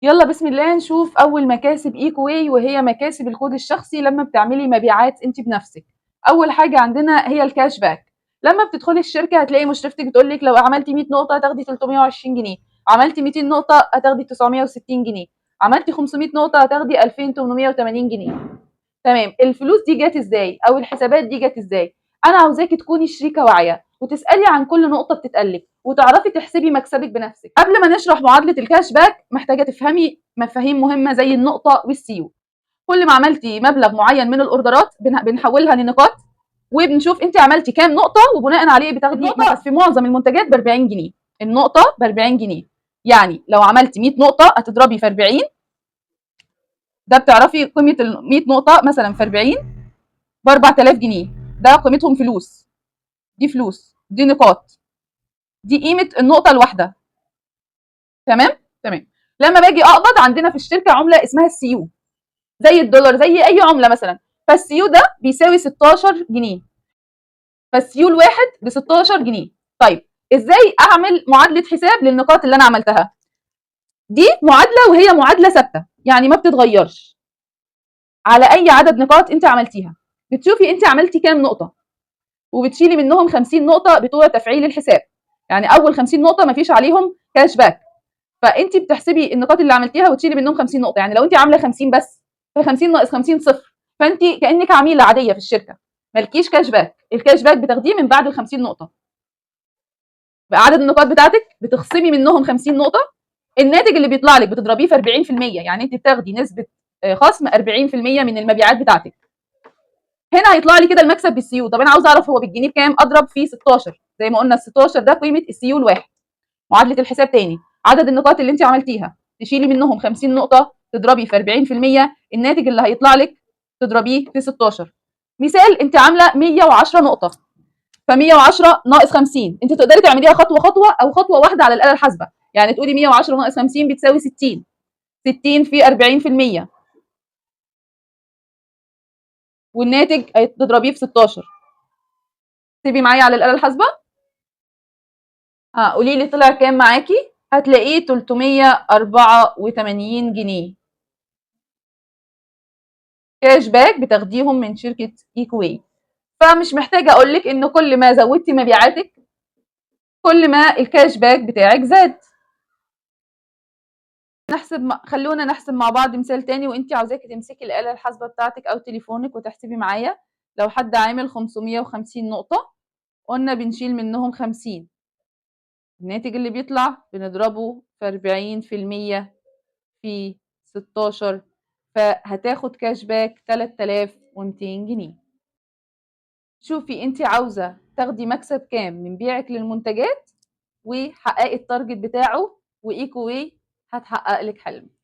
يلا بسم الله نشوف أول مكاسب ايكو واي، وهي مكاسب الكود الشخصي لما بتعملي مبيعات انت بنفسك. أول حاجة عندنا هي الكاش باك. لما بتدخلي الشركة هتلاقي مشرفتك بتقول لك لو عملتي 100 نقطة هتاخدي 320 جنيه، عملتي 200 نقطة هتاخدي 960 جنيه، عملتي 500 نقطة هتاخدي 2880 جنيه. تمام، الفلوس دي جت ازاي او الحسابات دي جت ازاي؟ انا عاوزاكي تكوني شريكه واعيه وتسالي عن كل نقطه بتتقلب وتعرفي تحسبي مكسبك بنفسك. قبل ما نشرح معادله الكاش باك محتاجه تفهمي مفاهيم مهمه زي النقطه والسيو. كل ما عملتي مبلغ معين من الاوردرات بنحولها لنقاط، وبنشوف انت عملتي كام نقطه وبناء عليه بتاخدي نقطه. في معظم المنتجات ب 40 جنيه، النقطه ب 40 جنيه. يعني لو عملتي 100 نقطه هتضربي في 40، ده بتعرفي قيمه ال 100 نقطه مثلا في 40 ب 4000 جنيه. ده قيمتهم فلوس، دي فلوس، دي نقاط، دي قيمه النقطه الواحده. تمام تمام. لما باجي اقبض عندنا في الشركه عمله اسمها السيو، زي الدولار زي اي عمله مثلا. فالسيو ده بيساوي 16 جنيه، فالسيو الواحد ب 16 جنيه. طيب ازاي اعمل معادله حساب للنقاط اللي انا عملتها؟ دي معادله وهي معادله ثابته، يعني ما بتتغيرش على اي عدد نقاط انت عملتيها. بتشوفي انت عملتي كام نقطه وبتشيلي منهم 50 نقطه بتوع تفعيل الحساب. يعني اول 50 نقطه ما فيش عليهم كاش باك، فانت بتحسبي النقاط اللي عملتيها وتشيلي منهم 50 نقطه. يعني لو انت عامله 50 بس، ف 50 ناقص 50 صفر، فانت كانك عميله عاديه في الشركه، مالكيش كاش باك. الكاش باك بتاخديه من بعد ال 50 نقطه. بعدد النقاط بتاعتك بتخصمي منهم 50 نقطه، الناتج اللي بيطلع لك بتضربيه في 40%، يعني انت بتاخدي نسبه خصم 40% من المبيعات بتاعتك. هنا هيطلع لي كده المكسب بالسيو. طب انا عاوز اعرف هو بالجنيه بكام؟ اضرب فيه 16، زي ما قلنا ال 16 ده قيمه السيو الواحد. معادله الحساب تاني، عدد النقاط اللي انت عملتيها تشيلي منهم 50 نقطه تضربي في 40%، الناتج اللي هيطلع لك تضربيه في 16. مثال، انت عامله 110 نقطه، ف 110 ناقص 50 انت تقدري تعمليها خطوه خطوه او خطوه واحده على الاله الحاسبه. يعني تقولي 110 ناقص 50 بتساوي 60، 60 في 40%، والناتج هتضربيه في 16. اكتبي معايا على الاله الحاسبه. قولي لي طلع كام معاكي؟ هتلاقيه 384 جنيه كاش باك بتاخديهم من شركه ايكوي. فمش محتاجه اقول لك ان كل ما زودتي مبيعاتك كل ما الكاش باك بتاعك زاد. خلونا نحسب مع بعض مثال تاني، وانت عاوزاكي تمسكي الاله الحاسبه بتاعتك او تليفونك وتحسبي معايا. لو حد عامل 550 نقطه، قلنا بنشيل منهم 50، الناتج اللي بيطلع بنضربه في 40% في 16، فهتاخد كاش باك 3200 جنيه. شوفي انت عاوزه تاخدي مكسب كام من بيعك للمنتجات، وحققي التارجت بتاعه، وايكو واي هتحقق لك حلمك.